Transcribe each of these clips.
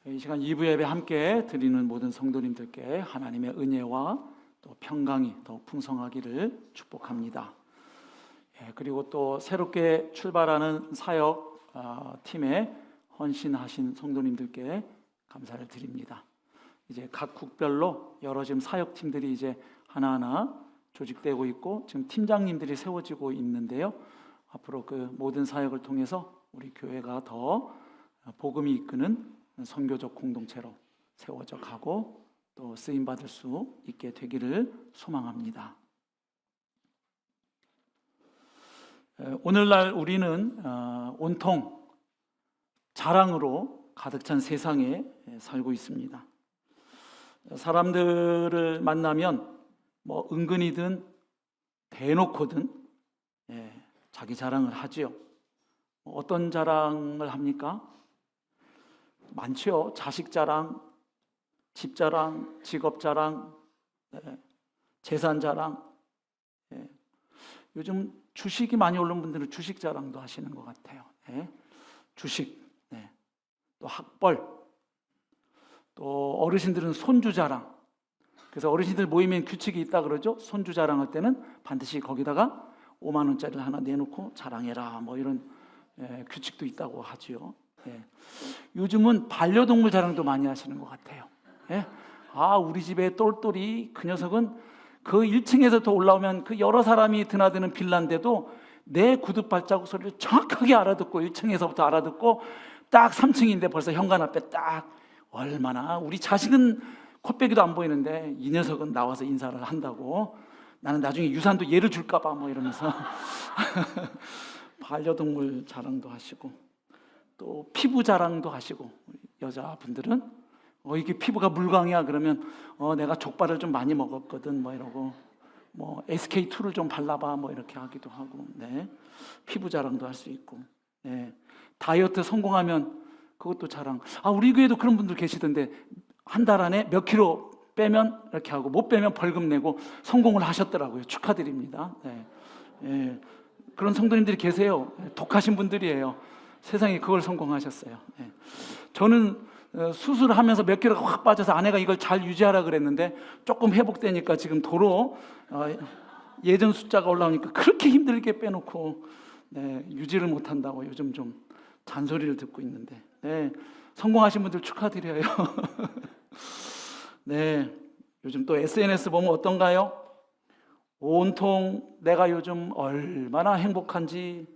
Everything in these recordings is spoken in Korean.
이 시간 2부 예배 함께 드리는 모든 성도님들께 하나님의 은혜와 또 평강이 더 풍성하기를 축복합니다. 그리고 또 새롭게 출발하는 사역 팀에 헌신하신 성도님들께 감사를 드립니다. 이제 각 국별로 여러 지금 사역 팀들이 이제 하나하나 조직되고 있고 지금 팀장님들이 세워지고 있는데요. 앞으로 그 모든 사역을 통해서 우리 교회가 더 복음이 이끄는 선교적 공동체로 세워져 가고 또 쓰임받을 수 있게 되기를 소망합니다. 오늘날 우리는 온통 자랑으로 가득 찬 세상에 살고 있습니다. 사람들을 만나면 뭐 은근히든 대놓고든 자기 자랑을 하지요. 어떤 자랑을 합니까? 많죠. 자식 자랑, 집 자랑, 직업 자랑, 재산 자랑. 요즘 주식이 많이 오른 분들은 주식 자랑도 하시는 것 같아요. 주식, 또 학벌, 또 어르신들은 손주 자랑. 그래서 어르신들 모이면 규칙이 있다 그러죠. 손주 자랑할 때는 반드시 거기다가 5만 원짜리를 하나 내놓고 자랑해라. 뭐 이런 규칙도 있다고 하지요. 요즘은 반려동물 자랑도 많이 하시는 것 같아요. 우리 집에 똘똘이 그 녀석은 그 1층에서 더 올라오면 그 여러 사람이 드나드는 빌라인데도 내 구두 발자국 소리를 정확하게 알아듣고 1층에서부터 알아듣고 딱 3층인데 벌써 현관 앞에 딱 얼마나 우리 자식은 콧배기도 안 보이는데 이 녀석은 나와서 인사를 한다고 나는 나중에 유산도 얘를 줄까 봐 뭐 이러면서 반려동물 자랑도 하시고 또 피부 자랑도 하시고 여자분들은 이게 피부가 물광이야 그러면 내가 족발을 좀 많이 먹었거든 뭐 이러고 뭐 SK2를 좀 발라봐 뭐 이렇게 하기도 하고 피부 자랑도 할 수 있고 다이어트 성공하면 그것도 자랑. 우리 교회도 그런 분들 계시던데 한 달 안에 몇 킬로 빼면 이렇게 하고 못 빼면 벌금 내고 성공을 하셨더라고요. 축하드립니다. 그런 성도님들이 계세요. 독하신 분들이에요. 세상에 그걸 성공하셨어요. 저는 수술하면서 몇 킬로가 확 빠져서 아내가 이걸 잘 유지하라 그랬는데 조금 회복되니까 지금 도로 예전 숫자가 올라오니까 그렇게 힘들게 빼놓고 유지를 못한다고 요즘 좀 잔소리를 듣고 있는데 성공하신 분들 축하드려요. 요즘 또 SNS 보면 어떤가요? 온통 내가 요즘 얼마나 행복한지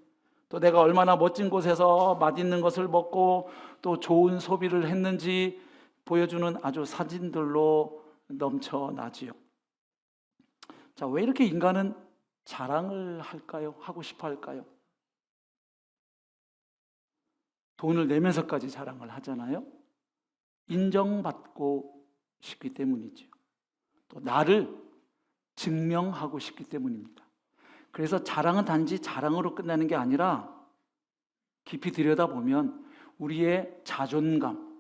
또 내가 얼마나 멋진 곳에서 맛있는 것을 먹고 또 좋은 소비를 했는지 보여주는 아주 사진들로 넘쳐나지요. 자, 왜 이렇게 인간은 자랑을 할까요? 하고 싶어 할까요? 돈을 내면서까지 자랑을 하잖아요. 인정받고 싶기 때문이죠. 또 나를 증명하고 싶기 때문입니다. 그래서 자랑은 단지 자랑으로 끝나는 게 아니라 깊이 들여다보면 우리의 자존감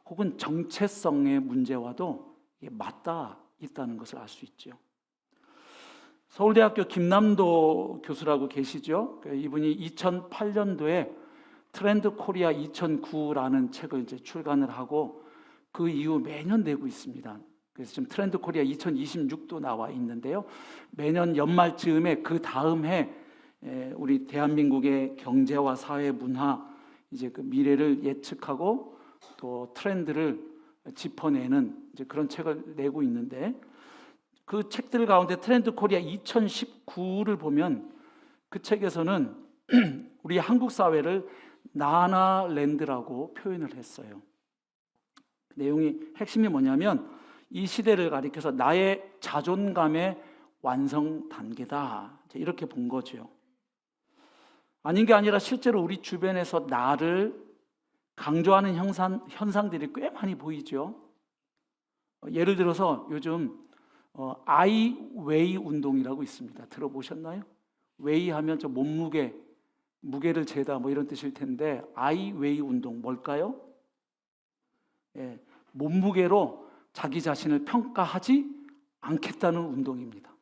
혹은 정체성의 문제와도 이게 맞닿아 있다는 것을 알 수 있죠. 서울대학교 김남도 교수라고 계시죠. 이분이 2008년도에 트렌드 코리아 2009라는 책을 이제 출간을 하고 그 이후 매년 내고 있습니다. 그래서 지금 트렌드 코리아 2026도 나와 있는데요. 매년 연말쯤에 그 다음 해 우리 대한민국의 경제와 사회 문화 이제 그 미래를 예측하고 또 트렌드를 짚어내는 이제 그런 책을 내고 있는데 그 책들 가운데 트렌드 코리아 2019를 보면 그 책에서는 우리 한국 사회를 나나랜드라고 표현을 했어요. 내용이 핵심이 뭐냐면 이 시대를 가리켜서 나의 자존감의 완성 단계다 이렇게 본 거죠. 아닌 게 아니라 실제로 우리 주변에서 나를 강조하는 현상들이 꽤 많이 보이죠. 예를 들어서 요즘 아이웨이 운동이라고 있습니다. 들어보셨나요? 웨이 하면 저 무게를 재다 뭐 이런 뜻일 텐데 아이웨이 운동 뭘까요? 몸무게로 자기 자신을 평가하지 않겠다는 운동입니다.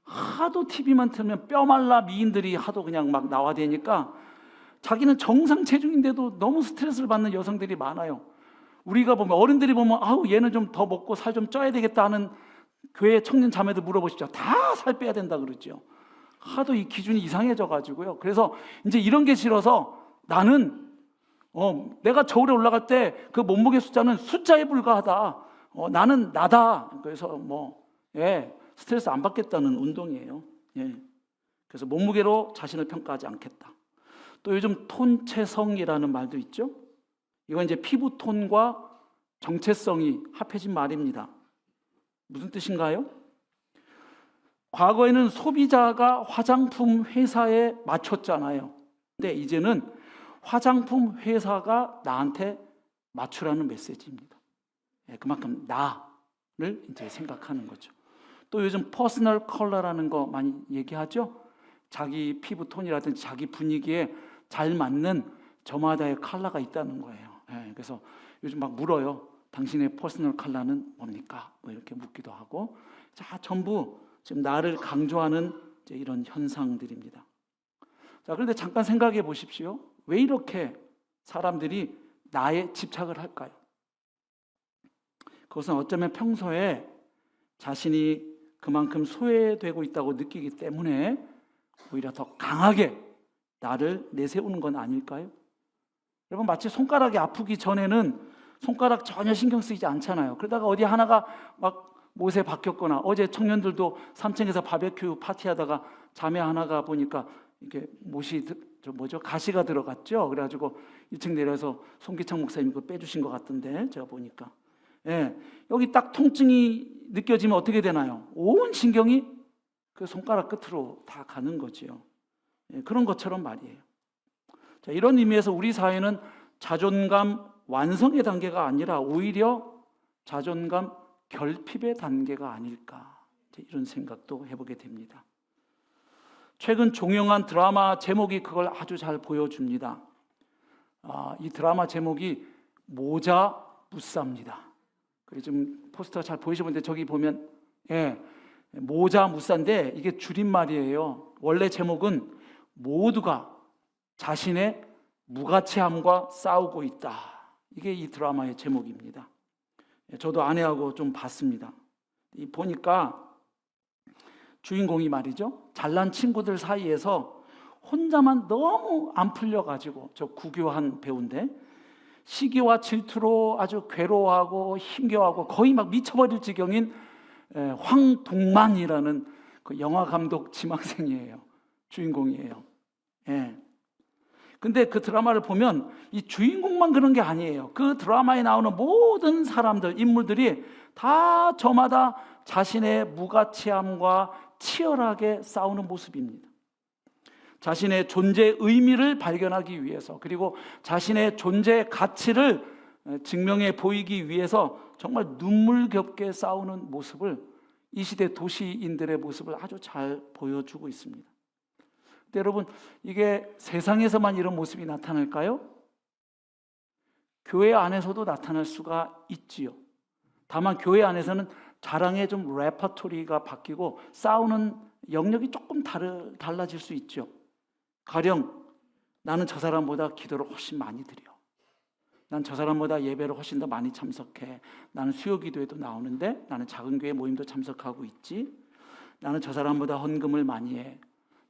하도 TV만 틀면 뼈말라 미인들이 하도 그냥 막 나와대니까 자기는 정상 체중인데도 너무 스트레스를 받는 여성들이 많아요. 우리가 보면 어른들이 보면 아우 얘는 좀 더 먹고 살 좀 쪄야 되겠다 하는 교회 청년 자매들 물어보십시오. 다 살 빼야 된다 그러죠. 하도 이 기준이 이상해져 가지고요. 그래서 이제 이런 게 싫어서 나는 내가 저울에 올라갈 때 그 몸무게 숫자는 숫자에 불과하다. 나는 나다. 그래서 스트레스 안 받겠다는 운동이에요. 예. 그래서 몸무게로 자신을 평가하지 않겠다. 또 요즘 톤체성이라는 말도 있죠. 이건 이제 피부 톤과 정체성이 합해진 말입니다. 무슨 뜻인가요? 과거에는 소비자가 화장품 회사에 맞췄잖아요. 근데 이제는 화장품 회사가 나한테 맞추라는 메시지입니다. 그만큼 나를 이제 생각하는 거죠. 또 요즘 퍼스널 컬러라는 거 많이 얘기하죠. 자기 피부 톤이라든지 자기 분위기에 잘 맞는 저마다의 컬러가 있다는 거예요. 그래서 요즘 막 물어요. 당신의 퍼스널 컬러는 뭡니까? 뭐 이렇게 묻기도 하고. 자, 전부 지금 나를 강조하는 이제 이런 현상들입니다. 자, 그런데 잠깐 생각해 보십시오. 왜 이렇게 사람들이 나에 집착을 할까요? 그것은 어쩌면 평소에 자신이 그만큼 소외되고 있다고 느끼기 때문에 오히려 더 강하게 나를 내세우는 건 아닐까요? 여러분, 마치 손가락이 아프기 전에는 손가락 전혀 신경 쓰이지 않잖아요. 그러다가 어디 하나가 막 못에 박혔거나, 어제 청년들도 3층에서 바베큐 파티하다가 자매 하나가 보니까 이렇게 못이 가시가 들어갔죠. 그래가지고 2층 내려서 송기창 목사님이 그거 빼주신 것 같던데 제가 보니까 여기 딱 통증이 느껴지면 어떻게 되나요? 온 신경이 그 손가락 끝으로 다 가는 거지요. 그런 것처럼 말이에요. 자, 이런 의미에서 우리 사회는 자존감 완성의 단계가 아니라 오히려 자존감 결핍의 단계가 아닐까, 이런 생각도 해보게 됩니다. 최근 종영한 드라마 제목이 그걸 아주 잘 보여줍니다. 이 드라마 제목이 모자 무사입니다. 지금 포스터 잘 보이시는데 저기 보면 모자 무사인데 이게 줄임말이에요. 원래 제목은 모두가 자신의 무가치함과 싸우고 있다. 이게 이 드라마의 제목입니다. 저도 아내하고 좀 봤습니다. 보니까 주인공이 말이죠, 잘난 친구들 사이에서 혼자만 너무 안 풀려가지고, 저 구교한 배우인데 시기와 질투로 아주 괴로워하고 힘겨워하고 거의 막 미쳐버릴 지경인 황동만이라는 그 영화 감독 지망생이에요. 주인공이에요. 근데 그 드라마를 보면 이 주인공만 그런 게 아니에요. 그 드라마에 나오는 모든 사람들, 인물들이 다 저마다 자신의 무가치함과 치열하게 싸우는 모습입니다. 자신의 존재의 의미를 발견하기 위해서, 그리고 자신의 존재의 가치를 증명해 보이기 위해서 정말 눈물겹게 싸우는 모습을, 이 시대 도시인들의 모습을 아주 잘 보여주고 있습니다. 근데 여러분, 이게 세상에서만 이런 모습이 나타날까요? 교회 안에서도 나타날 수가 있지요. 다만 교회 안에서는 자랑의 좀 레퍼토리가 바뀌고 싸우는 영역이 조금 달라질 수 있죠. 가령 나는 저 사람보다 기도를 훨씬 많이 드려. 난 저 사람보다 예배를 훨씬 더 많이 참석해. 나는 수요 기도에도 나오는데 나는 작은 교회 모임도 참석하고 있지. 나는 저 사람보다 헌금을 많이 해.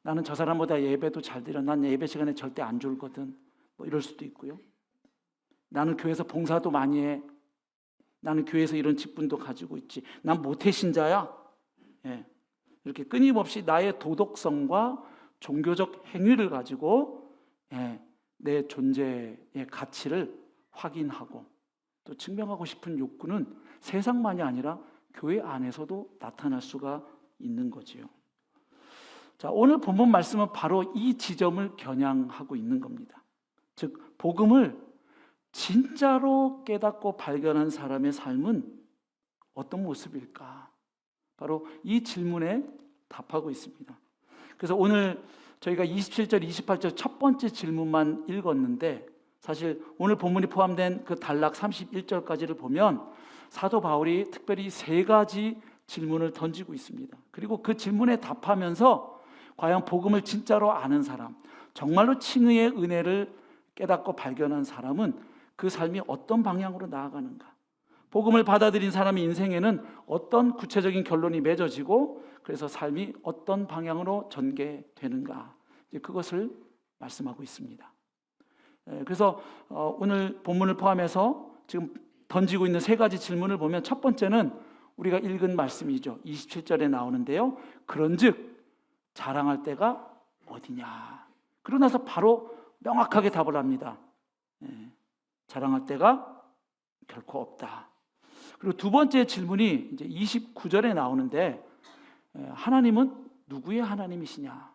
나는 저 사람보다 예배도 잘 드려. 난 예배 시간에 절대 안 졸거든. 뭐 이럴 수도 있고요. 나는 교회에서 봉사도 많이 해. 나는 교회에서 이런 직분도 가지고 있지. 난 모태신자야. 이렇게 끊임없이 나의 도덕성과 종교적 행위를 가지고 내 존재의 가치를 확인하고 또 증명하고 싶은 욕구는 세상만이 아니라 교회 안에서도 나타날 수가 있는 거지요. 자, 오늘 본문 말씀은 바로 이 지점을 겨냥하고 있는 겁니다. 즉, 복음을 진짜로 깨닫고 발견한 사람의 삶은 어떤 모습일까? 바로 이 질문에 답하고 있습니다. 그래서 오늘 저희가 27절, 28절 첫 번째 질문만 읽었는데, 사실 오늘 본문이 포함된 그 단락 31절까지를 보면 사도 바울이 특별히 세 가지 질문을 던지고 있습니다. 그리고 그 질문에 답하면서 과연 복음을 진짜로 아는 사람, 정말로 칭의의 은혜를 깨닫고 발견한 사람은 그 삶이 어떤 방향으로 나아가는가? 복음을 받아들인 사람의 인생에는 어떤 구체적인 결론이 맺어지고 그래서 삶이 어떤 방향으로 전개되는가? 이제 그것을 말씀하고 있습니다. 그래서 오늘 본문을 포함해서 지금 던지고 있는 세 가지 질문을 보면 첫 번째는 우리가 읽은 말씀이죠. 27절에 나오는데요. 그런즉 자랑할 때가 어디냐? 그러고 나서 바로 명확하게 답을 합니다. 자랑할 때가 결코 없다. 그리고 두 번째 질문이 이제 29절에 나오는데 하나님은 누구의 하나님이시냐?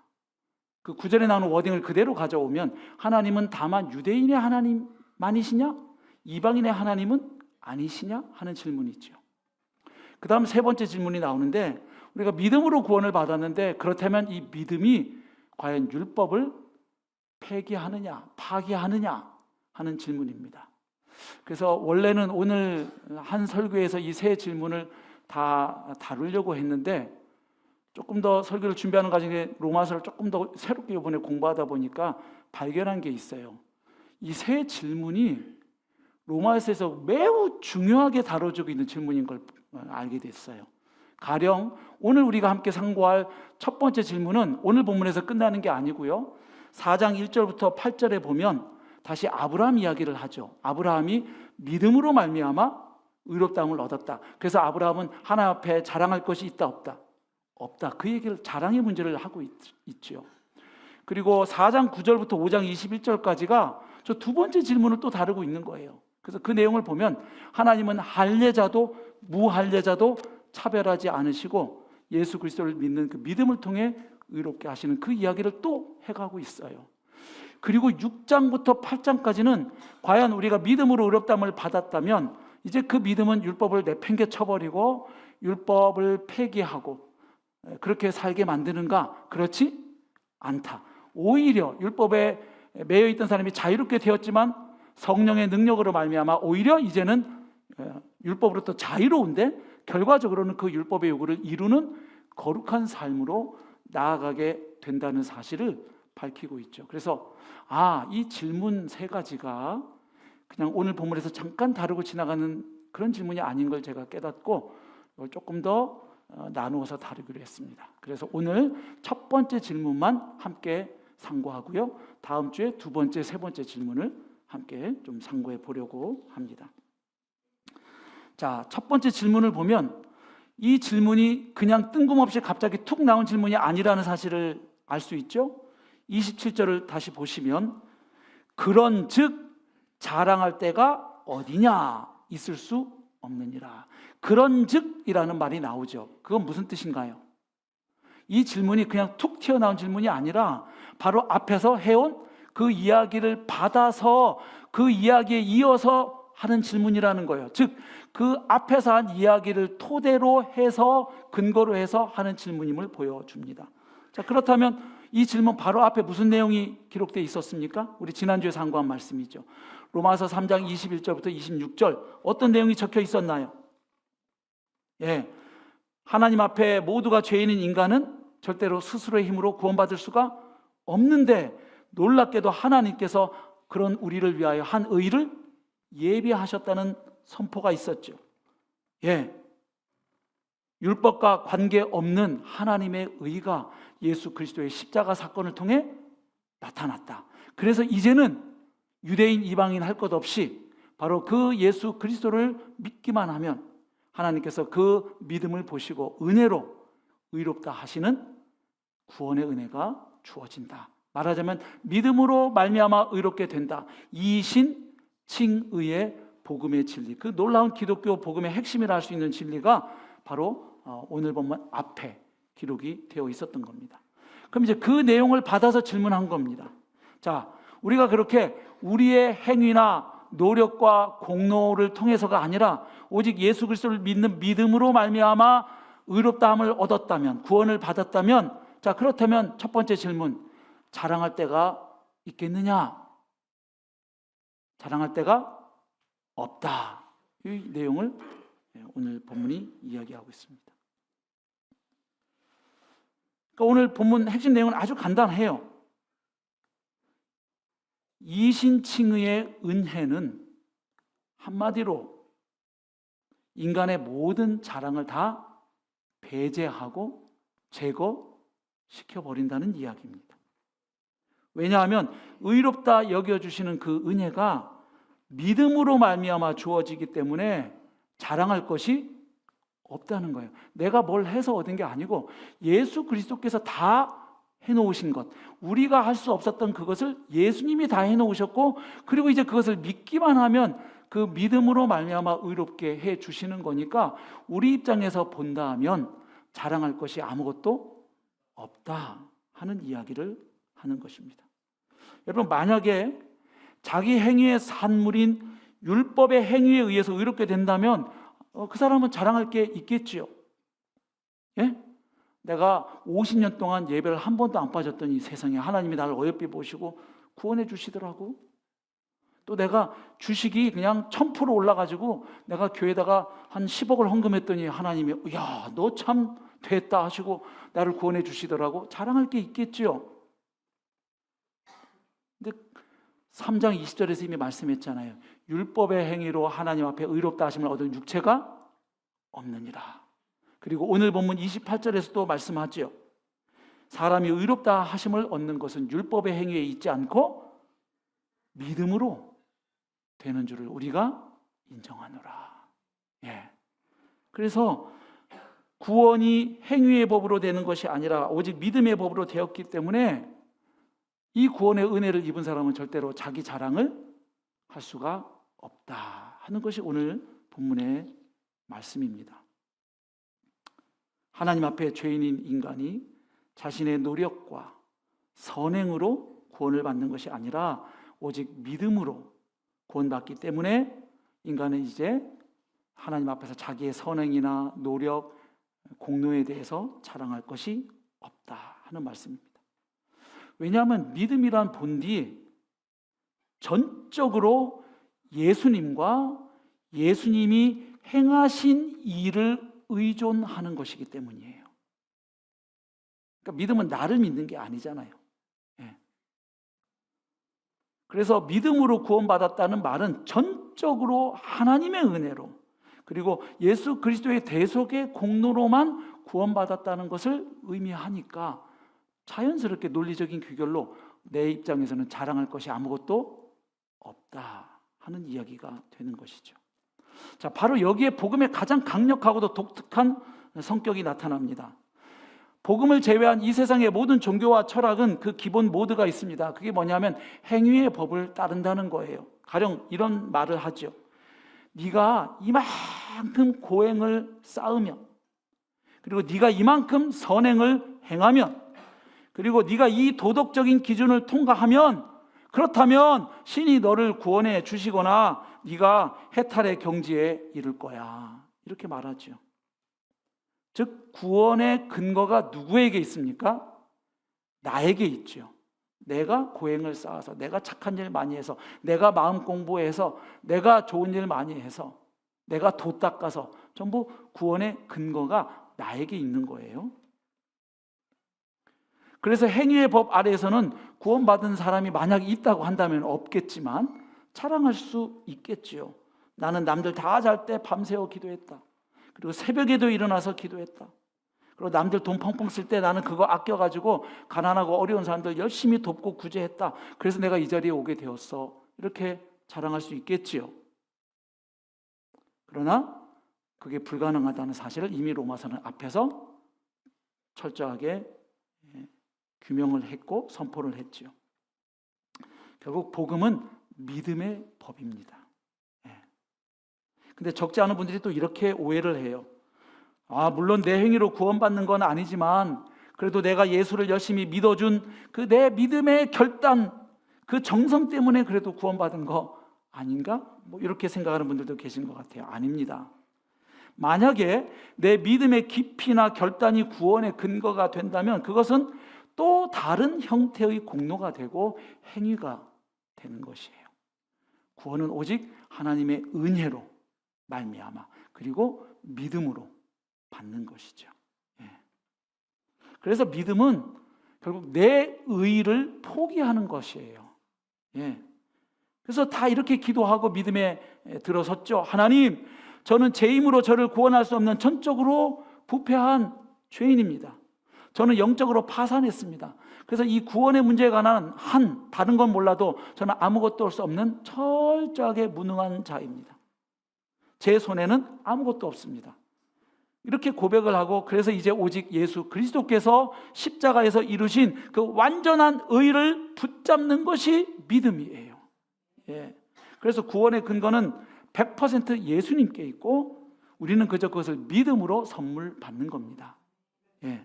그 9절에 나오는 워딩을 그대로 가져오면 하나님은 다만 유대인의 하나님만이시냐? 이방인의 하나님은 아니시냐? 하는 질문이 있죠. 그 다음 세 번째 질문이 나오는데 우리가 믿음으로 구원을 받았는데 그렇다면 이 믿음이 과연 율법을 폐기하느냐, 파기하느냐 하는 질문입니다. 그래서 원래는 오늘 한 설교에서 이 세 질문을 다 다루려고 했는데 조금 더 설교를 준비하는 과정에 로마서를 조금 더 새롭게 이번에 공부하다 보니까 발견한 게 있어요. 이 세 질문이 로마서에서 매우 중요하게 다뤄지고 있는 질문인 걸 알게 됐어요. 가령 오늘 우리가 함께 상고할 첫 번째 질문은 오늘 본문에서 끝나는 게 아니고요. 4장 1절부터 8절에 보면 다시 아브라함 이야기를 하죠. 아브라함이 믿음으로 말미암아 의롭다함을 얻었다. 그래서 아브라함은 하나님 앞에 자랑할 것이 있다 없다? 없다. 그 얘기를 자랑의 문제를 하고 있죠. 그리고 4장 9절부터 5장 21절까지가 저 두 번째 질문을 또 다루고 있는 거예요. 그래서 그 내용을 보면 하나님은 할례자도 무할례자도 차별하지 않으시고 예수 그리스도를 믿는 그 믿음을 통해 의롭게 하시는 그 이야기를 또 해가고 있어요. 그리고 6장부터 8장까지는 과연 우리가 믿음으로 의롭다함을 받았다면 이제 그 믿음은 율법을 내팽개 쳐버리고 율법을 폐기하고 그렇게 살게 만드는가? 그렇지 않다. 오히려 율법에 매여 있던 사람이 자유롭게 되었지만 성령의 능력으로 말미암아 오히려 이제는 율법으로부터 자유로운데 결과적으로는 그 율법의 요구를 이루는 거룩한 삶으로 나아가게 된다는 사실을 밝히고 있죠. 그래서 이 질문 세 가지가 그냥 오늘 본문에서 잠깐 다루고 지나가는 그런 질문이 아닌 걸 제가 깨닫고 이걸 조금 더 나누어서 다루기로 했습니다. 그래서 오늘 첫 번째 질문만 함께 상고하고요. 다음 주에 두 번째, 세 번째 질문을 함께 좀 상고해 보려고 합니다. 자, 첫 번째 질문을 보면 이 질문이 그냥 뜬금없이 갑자기 툭 나온 질문이 아니라는 사실을 알 수 있죠. 27절을 다시 보시면 그런즉 자랑할 때가 어디냐 있을 수 없느니라. 그런즉이라는 말이 나오죠. 그건 무슨 뜻인가요? 이 질문이 그냥 툭 튀어나온 질문이 아니라 바로 앞에서 해온 그 이야기를 받아서 그 이야기에 이어서 하는 질문이라는 거예요. 즉 그 앞에서 한 이야기를 토대로 해서 근거로 해서 하는 질문임을 보여줍니다. 자, 그렇다면 이 질문 바로 앞에 무슨 내용이 기록되어 있었습니까? 우리 지난주에 상고한 말씀이죠. 로마서 3장 21절부터 26절 어떤 내용이 적혀 있었나요? 하나님 앞에 모두가 죄인인 인간은 절대로 스스로의 힘으로 구원받을 수가 없는데 놀랍게도 하나님께서 그런 우리를 위하여 한 의를 예비하셨다는 선포가 있었죠. 율법과 관계없는 하나님의 의가 예수 그리스도의 십자가 사건을 통해 나타났다. 그래서 이제는 유대인 이방인 할 것 없이 바로 그 예수 그리스도를 믿기만 하면 하나님께서 그 믿음을 보시고 은혜로 의롭다 하시는 구원의 은혜가 주어진다. 말하자면 믿음으로 말미암아 의롭게 된다. 이신 칭의의 복음의 진리, 그 놀라운 기독교 복음의 핵심이라 할 수 있는 진리가 바로 오늘 본문 앞에 기록이 되어 있었던 겁니다. 그럼 이제 그 내용을 받아서 질문한 겁니다. 자, 우리가 그렇게 우리의 행위나 노력과 공로를 통해서가 아니라 오직 예수 그리스도를 믿는 믿음으로 말미암아 의롭다함을 얻었다면, 구원을 받았다면, 자, 그렇다면 첫 번째 질문, 자랑할 때가 있겠느냐? 자랑할 때가 없다. 이 내용을 오늘 본문이 이야기하고 있습니다. 그러니까 오늘 본문 핵심 내용은 아주 간단해요. 이신칭의의 은혜는 한마디로 인간의 모든 자랑을 다 배제하고 제거시켜버린다는 이야기입니다. 왜냐하면 의롭다 여겨주시는 그 은혜가 믿음으로 말미암아 주어지기 때문에 자랑할 것이 없다는 거예요. 내가 뭘 해서 얻은 게 아니고 예수 그리스도께서 다 해놓으신 것, 우리가 할 수 없었던 그것을 예수님이 다 해놓으셨고, 그리고 이제 그것을 믿기만 하면 그 믿음으로 말미암아 의롭게 해주시는 거니까 우리 입장에서 본다 하면 자랑할 것이 아무것도 없다 하는 이야기를 하는 것입니다. 여러분, 만약에 자기 행위의 산물인 율법의 행위에 의해서 의롭게 된다면 그 사람은 자랑할 게 있겠지요. 예? 내가 50년 동안 예배를 한 번도 안 빠졌더니 세상에 하나님이 나를 어여삐 보시고 구원해 주시더라고. 또 내가 주식이 그냥 1000% 올라가지고 내가 교회에다가 한 10억을 헌금했더니 하나님이 야, 너 참 됐다 하시고 나를 구원해 주시더라고. 자랑할 게 있겠지요. 근데 3장 20절에서 이미 말씀했잖아요. 율법의 행위로 하나님 앞에 의롭다 하심을 얻은 육체가 없느니라. 그리고 오늘 본문 28절에서 또 말씀하죠. 사람이 의롭다 하심을 얻는 것은 율법의 행위에 있지 않고 믿음으로 되는 줄을 우리가 인정하노라. 예. 그래서 구원이 행위의 법으로 되는 것이 아니라 오직 믿음의 법으로 되었기 때문에 이 구원의 은혜를 입은 사람은 절대로 자기 자랑을 할 수가 없다 하는 것이 오늘 본문의 말씀입니다. 하나님 앞에 죄인인 인간이 자신의 노력과 선행으로 구원을 받는 것이 아니라 오직 믿음으로 구원받기 때문에 인간은 이제 하나님 앞에서 자기의 선행이나 노력, 공로에 대해서 자랑할 것이 없다 하는 말씀입니다. 왜냐하면 믿음이란 본디 전적으로 예수님과 예수님이 행하신 일을 의존하는 것이기 때문이에요. 그러니까 믿음은 나를 믿는 게 아니잖아요. 예. 그래서 믿음으로 구원받았다는 말은 전적으로 하나님의 은혜로, 그리고 예수 그리스도의 대속의 공로로만 구원받았다는 것을 의미하니까 자연스럽게 논리적인 귀결로 내 입장에서는 자랑할 것이 아무것도 없다 하는 이야기가 되는 것이죠. 자, 바로 여기에 복음의 가장 강력하고도 독특한 성격이 나타납니다. 복음을 제외한 이 세상의 모든 종교와 철학은 그 기본 모드가 있습니다. 그게 뭐냐면 행위의 법을 따른다는 거예요. 가령 이런 말을 하죠. 네가 이만큼 고행을 쌓으면, 그리고 네가 이만큼 선행을 행하면, 그리고 네가 이 도덕적인 기준을 통과하면, 그렇다면 신이 너를 구원해 주시거나 네가 해탈의 경지에 이를 거야. 이렇게 말하죠. 즉 구원의 근거가 누구에게 있습니까? 나에게 있죠. 내가 고행을 쌓아서, 내가 착한 일 많이 해서, 내가 마음 공부해서, 내가 좋은 일 많이 해서, 내가 도 닦아서, 전부 구원의 근거가 나에게 있는 거예요. 그래서 행위의 법 아래에서는 구원받은 사람이 만약 있다고 한다면 없겠지만 자랑할 수 있겠지요. 나는 남들 다 잘 때 밤새워 기도했다. 그리고 새벽에도 일어나서 기도했다. 그리고 남들 돈 펑펑 쓸 때 나는 그거 아껴가지고 가난하고 어려운 사람들 열심히 돕고 구제했다. 그래서 내가 이 자리에 오게 되었어. 이렇게 자랑할 수 있겠지요. 그러나 그게 불가능하다는 사실을 이미 로마서는 앞에서 철저하게 규명을 했고 선포를 했지요. 결국 복음은 믿음의 법입니다. 근데 적지 않은 분들이 또 이렇게 오해를 해요. 물론 내 행위로 구원받는 건 아니지만 그래도 내가 예수를 열심히 믿어준 그 내 믿음의 결단, 그 정성 때문에 그래도 구원받은 거 아닌가? 이렇게 생각하는 분들도 계신 것 같아요. 아닙니다. 만약에 내 믿음의 깊이나 결단이 구원의 근거가 된다면 그것은 또 다른 형태의 공로가 되고 행위가 되는 것이에요. 구원은 오직 하나님의 은혜로 말미암아 그리고 믿음으로 받는 것이죠. 그래서 믿음은 결국 내 의를 포기하는 것이에요. 그래서 다 이렇게 기도하고 믿음에 들어섰죠. 하나님, 저는 제 힘으로 저를 구원할 수 없는 전적으로 부패한 죄인입니다. 저는 영적으로 파산했습니다. 그래서 이 구원의 문제에 관한 다른 건 몰라도 저는 아무것도 할 수 없는 철저하게 무능한 자입니다. 제 손에는 아무것도 없습니다. 이렇게 고백을 하고, 그래서 이제 오직 예수 그리스도께서 십자가에서 이루신 그 완전한 의를 붙잡는 것이 믿음이에요. 예. 그래서 구원의 근거는 100% 예수님께 있고, 우리는 그저 그것을 믿음으로 선물 받는 겁니다. 예.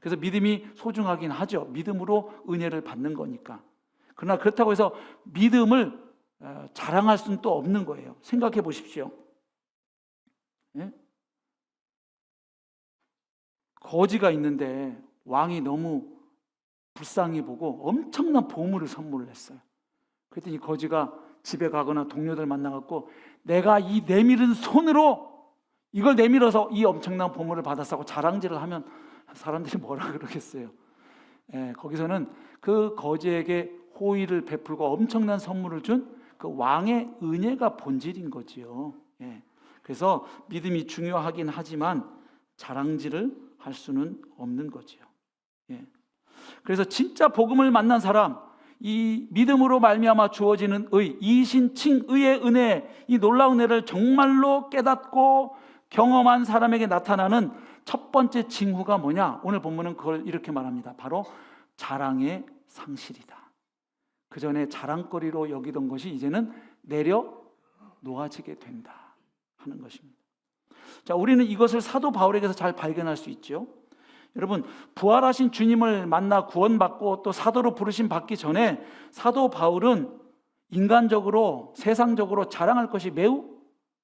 그래서 믿음이 소중하긴 하죠. 믿음으로 은혜를 받는 거니까. 그러나 그렇다고 해서 믿음을 자랑할 수는 또 없는 거예요. 생각해 보십시오. 예? 거지가 있는데 왕이 너무 불쌍히 보고 엄청난 보물을 선물을 했어요. 그랬더니 거지가 집에 가거나 동료들 만나갖고, 내가 이 내밀은 손으로 이걸 내밀어서 이 엄청난 보물을 받았다고 자랑질을 하면 사람들이 뭐라 그러겠어요. 예, 거기서는 그 거지에게 호의를 베풀고 엄청난 선물을 준 그 왕의 은혜가 본질인 거지요. 예, 그래서 믿음이 중요하긴 하지만 자랑질을 할 수는 없는 거지요. 예, 그래서 진짜 복음을 만난 사람, 이 믿음으로 말미암아 주어지는 의, 이신칭의의 은혜, 이 놀라운 은혜를 정말로 깨닫고 경험한 사람에게 나타나는 첫 번째 징후가 뭐냐? 오늘 본문은 그걸 이렇게 말합니다. 바로 자랑의 상실이다. 그 전에 자랑거리로 여기던 것이 이제는 내려 놓아지게 된다 하는 것입니다. 자, 우리는 이것을 사도 바울에게서 잘 발견할 수 있죠. 여러분, 부활하신 주님을 만나 구원받고 또 사도로 부르심 받기 전에 사도 바울은 인간적으로, 세상적으로 자랑할 것이 매우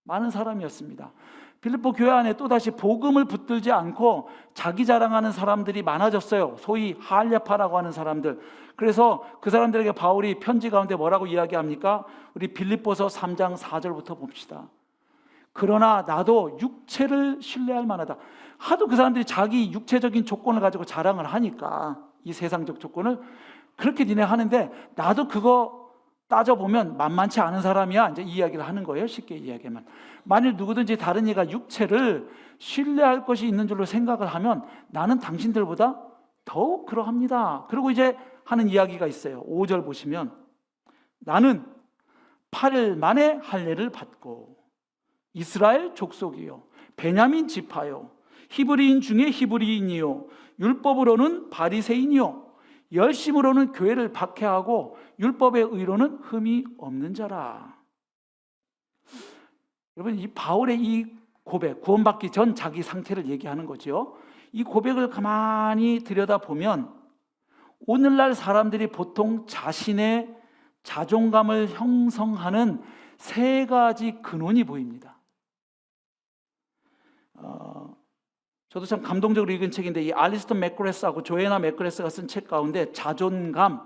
많은 사람이었습니다. 빌립보 교회 안에 또다시 복음을 붙들지 않고 자기 자랑하는 사람들이 많아졌어요. 소위 할례파라고 하는 사람들. 그래서 그 사람들에게 바울이 편지 가운데 뭐라고 이야기합니까? 우리 빌립보서 3장 4절부터 봅시다. 그러나 나도 육체를 신뢰할 만하다. 하도 그 사람들이 자기 육체적인 조건을 가지고 자랑을 하니까, 이 세상적 조건을 그렇게 니네 하는데, 나도 그거 따져보면 만만치 않은 사람이야. 이제 이 이야기를 하는 거예요. 쉽게 이야기하면. 만일 누구든지 다른 이가 육체를 신뢰할 것이 있는 줄로 생각을 하면 나는 당신들보다 더욱 그러합니다. 그리고 이제 하는 이야기가 있어요. 5절 보시면, 나는 8일 만에 할례를 받고 이스라엘 족속이요 베냐민 지파요 히브리인 중에 히브리인이요 율법으로는 바리새인이요 열심으로는 교회를 박해하고 율법의 의로는 흠이 없는 자라. 여러분, 이 바울의 이 고백, 구원받기 전 자기 상태를 얘기하는 거죠. 이 고백을 가만히 들여다보면 오늘날 사람들이 보통 자신의 자존감을 형성하는 세 가지 근원이 보입니다. 저도 참 감동적으로 읽은 책인데, 이 알리스턴 맥그레스하고 조애나 맥그레스가 쓴 책 가운데 자존감,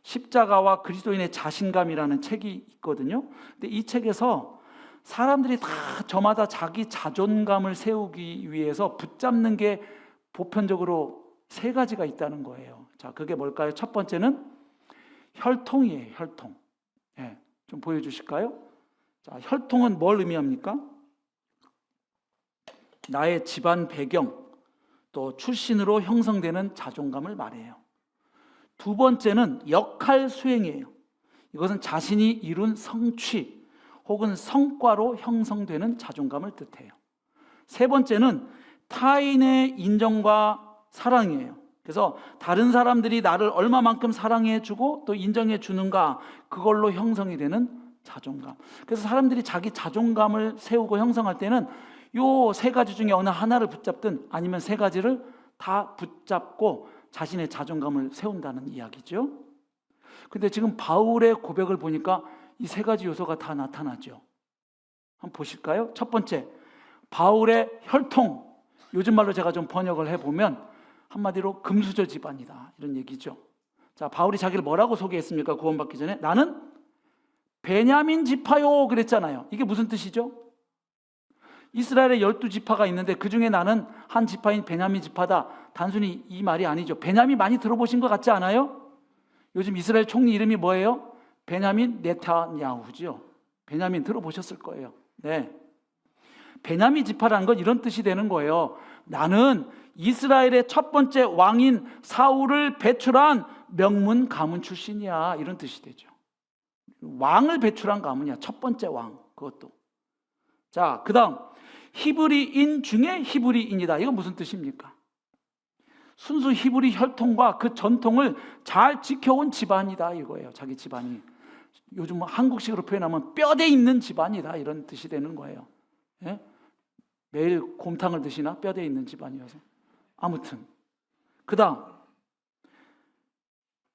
십자가와 그리스도인의 자신감이라는 책이 있거든요. 근데 이 책에서 사람들이 다 저마다 자기 자존감을 세우기 위해서 붙잡는 게 보편적으로 세 가지가 있다는 거예요. 자, 그게 뭘까요? 첫 번째는 혈통이에요. 혈통. 예, 좀 보여주실까요? 자, 혈통은 뭘 의미합니까? 나의 집안 배경, 또 출신으로 형성되는 자존감을 말해요. 두 번째는 역할 수행이에요. 이것은 자신이 이룬 성취 혹은 성과로 형성되는 자존감을 뜻해요. 세 번째는 타인의 인정과 사랑이에요. 그래서 다른 사람들이 나를 얼마만큼 사랑해주고 또 인정해주는가, 그걸로 형성이 되는 자존감. 그래서 사람들이 자기 자존감을 세우고 형성할 때는 요 세 가지 중에 어느 하나를 붙잡든 아니면 세 가지를 다 붙잡고 자신의 자존감을 세운다는 이야기죠. 근데 지금 바울의 고백을 보니까 이 세 가지 요소가 다 나타나죠. 한번 보실까요? 첫 번째, 바울의 혈통. 요즘 말로 제가 좀 번역을 해보면 한마디로 금수저 집안이다, 이런 얘기죠. 자, 바울이 자기를 뭐라고 소개했습니까? 구원받기 전에 나는 베냐민 지파요 그랬잖아요. 이게 무슨 뜻이죠? 이스라엘에 12지파가 있는데 그 중에 나는 한 지파인 베냐민 지파다. 단순히 이 말이 아니죠. 베냐민 많이 들어보신 것 같지 않아요? 요즘 이스라엘 총리 이름이 뭐예요? 베냐민 네타냐후죠. 베냐민 들어보셨을 거예요. 네. 베냐민 지파라는 건 이런 뜻이 되는 거예요. 나는 이스라엘의 첫 번째 왕인 사울을 배출한 명문 가문 출신이야. 이런 뜻이 되죠. 왕을 배출한 가문이야. 첫 번째 왕. 그것도. 자, 그 다음 히브리인 중에 히브리인이다. 이건 무슨 뜻입니까? 순수 히브리 혈통과 그 전통을 잘 지켜온 집안이다 이거예요. 자기 집안이. 요즘 한국식으로 표현하면 뼈대 있는 집안이다 이런 뜻이 되는 거예요. 예? 매일 곰탕을 드시나? 뼈대 있는 집안이어서. 아무튼 그 다음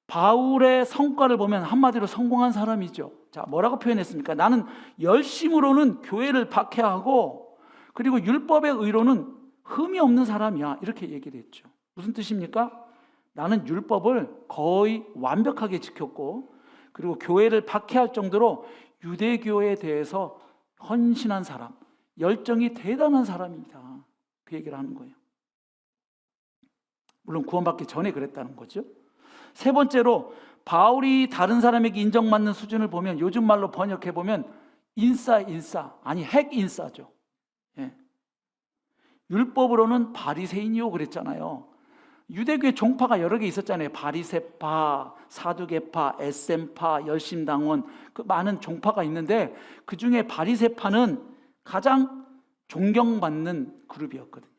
바울의 성과를 보면 한마디로 성공한 사람이죠. 자, 뭐라고 표현했습니까? 나는 열심으로는 교회를 박해하고 그리고 율법의 의로는 흠이 없는 사람이야. 이렇게 얘기를 했죠. 무슨 뜻입니까? 나는 율법을 거의 완벽하게 지켰고 그리고 교회를 박해할 정도로 유대교에 대해서 헌신한 사람, 열정이 대단한 사람입니다. 그 얘기를 하는 거예요. 물론 구원받기 전에 그랬다는 거죠. 세 번째로 바울이 다른 사람에게 인정받는 수준을 보면 요즘 말로 번역해 보면 인싸 아니 핵인싸죠. 예. 율법으로는 바리새인이요 그랬잖아요. 유대교의 종파가 여러 개 있었잖아요. 바리새파, 사두개파, 에셈파, 열심당원 그 많은 종파가 있는데 그 중에 바리새파는 가장 존경받는 그룹이었거든요.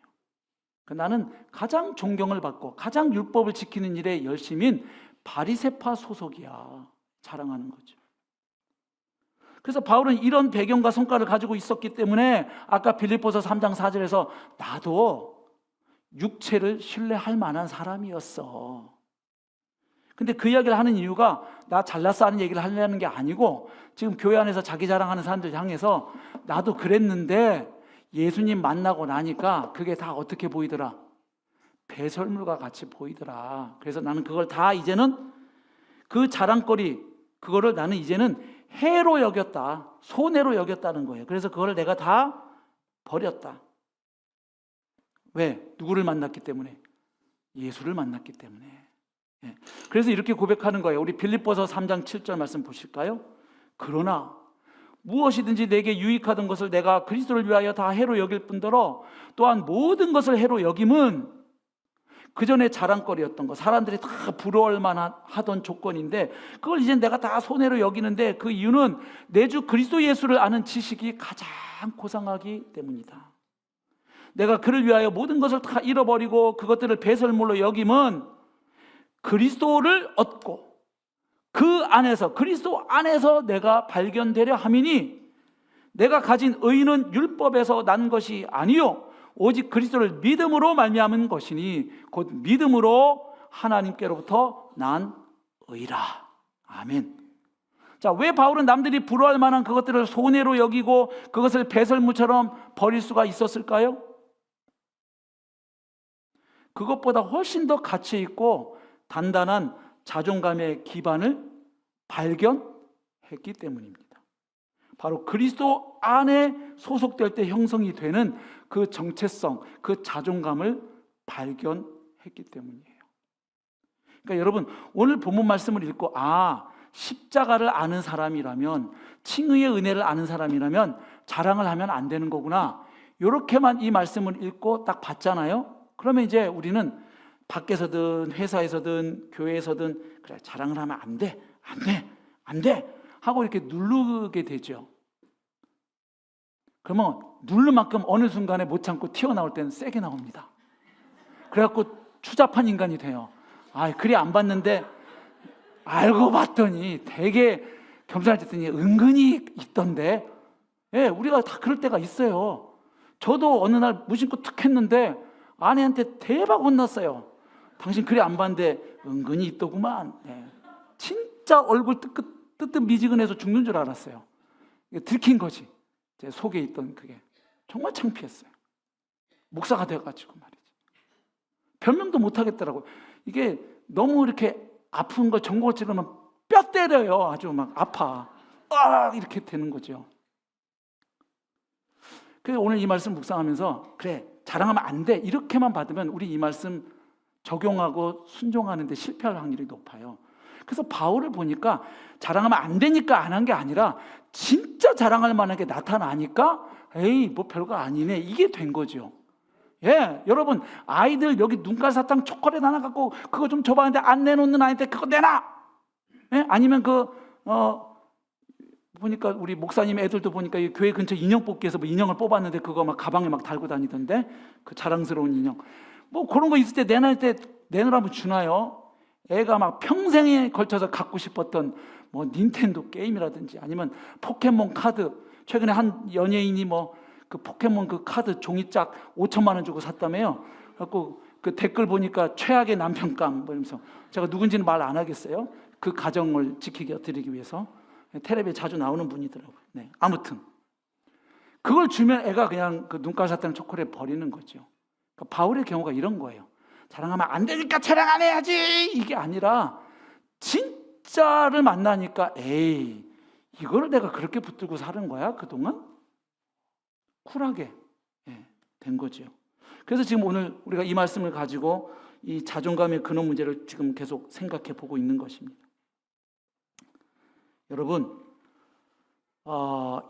나는 가장 존경을 받고 가장 율법을 지키는 일에 열심인 바리새파 소속이야. 자랑하는 거죠. 그래서 바울은 이런 배경과 성과를 가지고 있었기 때문에 아까 빌립보서 3장 4절에서 나도 육체를 신뢰할 만한 사람이었어. 근데 그 이야기를 하는 이유가 나 잘났어 하는 얘기를 하려는 게 아니고 지금 교회 안에서 자기 자랑하는 사람들 향해서 나도 그랬는데 예수님 만나고 나니까 그게 다 어떻게 보이더라? 배설물과 같이 보이더라. 그래서 나는 그걸 다 이제는 그 자랑거리 그거를 나는 이제는 해로 여겼다. 손해로 여겼다는 거예요. 그래서 그걸 내가 다 버렸다. 왜? 누구를 만났기 때문에? 예수를 만났기 때문에. 예. 그래서 이렇게 고백하는 거예요. 우리 빌립보서 3장 7절 말씀 보실까요? 그러나 무엇이든지 내게 유익하던 것을 내가 그리스도를 위하여 다 해로 여길 뿐더러 또한 모든 것을 해로 여김은 그전에 자랑거리였던 거 사람들이 다 부러워할 만하던 조건인데 그걸 이제 내가 다 손해로 여기는데 그 이유는 내 주 그리스도 예수를 아는 지식이 가장 고상하기 때문이다. 내가 그를 위하여 모든 것을 다 잃어버리고 그것들을 배설물로 여김은 그리스도를 얻고 그 안에서 그리스도 안에서 내가 발견되려 함이니 내가 가진 의는 율법에서 난 것이 아니요 오직 그리스도를 믿음으로 말미암은 것이니 곧 믿음으로 하나님께로부터 난 의라. 아멘. 자, 왜 바울은 남들이 부러워할 만한 그것들을 손해로 여기고 그것을 배설물처럼 버릴 수가 있었을까요? 그것보다 훨씬 더 가치 있고 단단한 자존감의 기반을 발견했기 때문입니다. 바로 그리스도 안에 소속될 때 형성이 되는 그 정체성, 그 자존감을 발견했기 때문이에요. 그러니까 여러분 오늘 본문 말씀을 읽고 십자가를 아는 사람이라면 칭의의 은혜를 아는 사람이라면 자랑을 하면 안 되는 거구나. 이렇게만 이 말씀을 읽고 딱 봤잖아요. 그러면 이제 우리는 밖에서든 회사에서든 교회에서든 그래 자랑을 하면 안 돼 하고 이렇게 누르게 되죠. 그러면 누를 만큼 어느 순간에 못 참고 튀어나올 때는 세게 나옵니다. 그래갖고 추잡한 인간이 돼요. 그리 안 봤는데 알고 봤더니 되게 겸손해졌더니 은근히 있던데. 예, 우리가 다 그럴 때가 있어요. 저도 어느 날 무심코 툭 했는데 아내한테 대박 혼났어요. 당신 그리 안 봤는데 은근히 있더구만. 네. 진짜 얼굴 뜨뜻미지근해서 죽는 줄 알았어요. 들킨 거지. 제 속에 있던 그게. 정말 창피했어요. 목사가 돼가지고 말이지. 별명도 못 하겠더라고요. 이게 너무 이렇게 아픈 걸 전곡을 찌르면 뼈 때려요. 아주 막 아파. 이렇게 되는 거죠. 그래서 오늘 이 말씀 묵상하면서 그래 자랑하면 안 돼 이렇게만 받으면 우리 이 말씀 적용하고 순종하는데 실패할 확률이 높아요. 그래서 바울을 보니까 자랑하면 안 되니까 안 한 게 아니라 진짜 자랑할 만한 게 나타나니까 에이 뭐 별거 아니네 이게 된 거죠. 예, 여러분 아이들 여기 눈깔 사탕 초콜릿 하나 갖고 그거 좀 줘봤는데 안 내놓는 아이한테 그거 내놔. 예? 아니면 보니까 우리 목사님 애들도 보니까 이 교회 근처 인형 뽑기에서 뭐 인형을 뽑았는데 그거 막 가방에 막 달고 다니던데 그 자랑스러운 인형 뭐 그런 거 있을 때 내놓으라면 주나요? 애가 막 평생에 걸쳐서 갖고 싶었던 뭐 닌텐도 게임이라든지 아니면 포켓몬 카드 최근에 한 연예인이 뭐 그 포켓몬 그 카드 종이짝 5천만 원 주고 샀다며요. 그래갖고 그 댓글 보니까 최악의 남편감 뭐 이러면서 제가 누군지는 말 안 하겠어요. 그 가정을 드리기 위해서 텔레비에 자주 나오는 분이더라고요. 네, 아무튼 그걸 주면 애가 그냥 그 눈깔 사탕 초콜릿 버리는 거죠. 그러니까 바울의 경우가 이런 거예요. 자랑하면 안 되니까 자랑 안 해야지 이게 아니라 진짜를 만나니까 에이 이거를 내가 그렇게 붙들고 사는 거야 그동안? 쿨하게 된 거죠. 그래서 지금 오늘 우리가 이 말씀을 가지고 이 자존감의 근원 문제를 지금 계속 생각해 보고 있는 것입니다. 여러분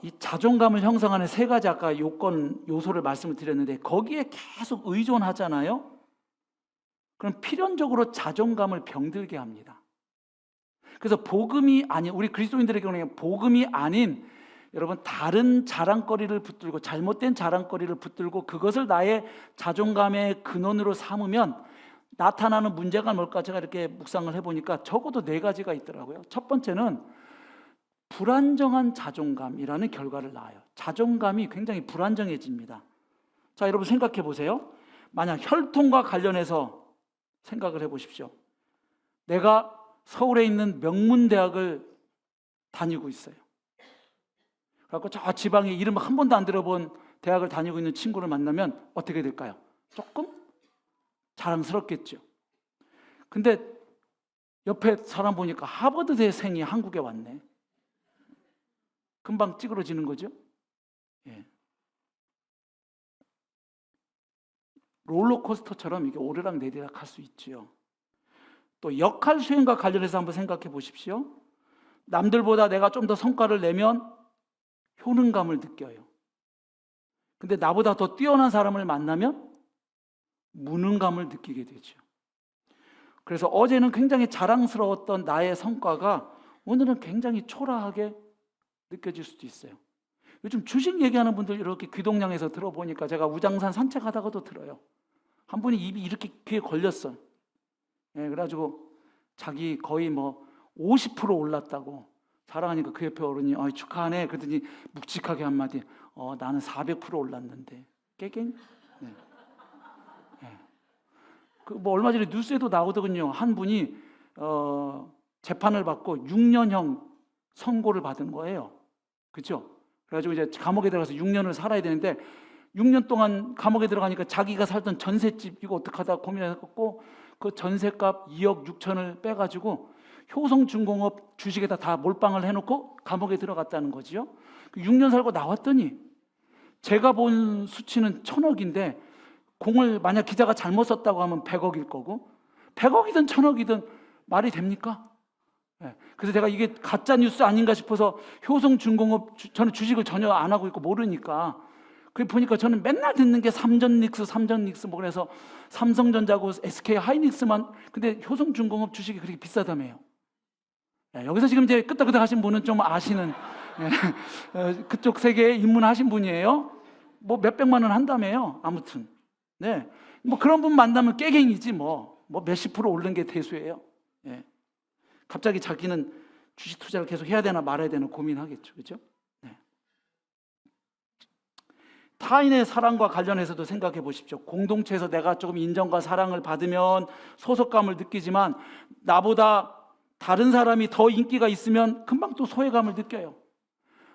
이 자존감을 형성하는 세 가지 아까 요소를 말씀을 드렸는데 거기에 계속 의존하잖아요. 그럼 필연적으로 자존감을 병들게 합니다. 그래서 복음이 아닌 우리 그리스도인들의 경우에는 복음이 아닌 여러분 다른 자랑거리를 붙들고 잘못된 자랑거리를 붙들고 그것을 나의 자존감의 근원으로 삼으면 나타나는 문제가 뭘까 제가 이렇게 묵상을 해보니까 적어도 4가지가 있더라고요. 첫 번째는 불안정한 자존감이라는 결과를 낳아요. 자존감이 굉장히 불안정해집니다. 자, 여러분 생각해 보세요. 만약 혈통과 관련해서 생각을 해보십시오. 내가 서울에 있는 명문대학을 다니고 있어요. 그래서 저 지방에 이름 한 번도 안 들어본 대학을 다니고 있는 친구를 만나면 어떻게 될까요? 조금 자랑스럽겠죠. 근데 옆에 사람 보니까 하버드대생이 한국에 왔네. 금방 찌그러지는 거죠. 예. 롤러코스터처럼 이게 오르락 내리락 할 수 있죠. 또 역할 수행과 관련해서 한번 생각해 보십시오. 남들보다 내가 좀 더 성과를 내면 효능감을 느껴요. 근데 나보다 더 뛰어난 사람을 만나면 무능감을 느끼게 되죠. 그래서 어제는 굉장히 자랑스러웠던 나의 성과가 오늘은 굉장히 초라하게 느껴질 수도 있어요. 요즘 주식 얘기하는 분들 이렇게 귀동냥에서 들어보니까 제가 우장산 산책하다가도 들어요. 한 분이 입이 이렇게 귀에 걸렸어요. 그래가지고 자기 거의 뭐 50% 올랐다고 자랑하니까 그 옆에 어른이 축하하네. 그러더니 묵직하게 한마디 나는 400% 올랐는데 깨갱? 네. 뭐 얼마 전에 뉴스에도 나오더군요. 한 분이 재판을 받고 6년형 선고를 받은 거예요. 그렇죠? 그래가지고 이제 감옥에 들어가서 6년을 살아야 되는데 6년 동안 감옥에 들어가니까 자기가 살던 전셋집 이거 어떡하다 고민해갖고 그 전셋값 2억 6천을 빼가지고 효성중공업 주식에다 다 몰빵을 해놓고 감옥에 들어갔다는 거지요. 6년 살고 나왔더니 제가 본 수치는 1,000억인데 공을 만약 기자가 잘못 썼다고 하면 100억일 거고 100억이든 1,000억이든 말이 됩니까? 그래서 제가 이게 가짜 뉴스 아닌가 싶어서 효성중공업 저는 주식을 전혀 안 하고 있고 모르니까 그 보니까 저는 맨날 듣는 게 삼전닉스 뭐 그래서 삼성전자고 SK 하이닉스만 근데 효성중공업 주식이 그렇게 비싸다며요. 여기서 지금 이제 끄떡끄떡 하신 분은 좀 아시는 그쪽 세계에 입문하신 분이에요. 뭐 몇백만 원 한다며요. 아무튼 네, 뭐 그런 분 만나면 깨갱이지 뭐 몇십 프로 오른 게 대수예요. 갑자기 자기는 주식 투자를 계속 해야 되나 말아야 되나 고민하겠죠, 그렇죠? 타인의 사랑과 관련해서도 생각해 보십시오. 공동체에서 내가 조금 인정과 사랑을 받으면 소속감을 느끼지만 나보다 다른 사람이 더 인기가 있으면 금방 또 소외감을 느껴요.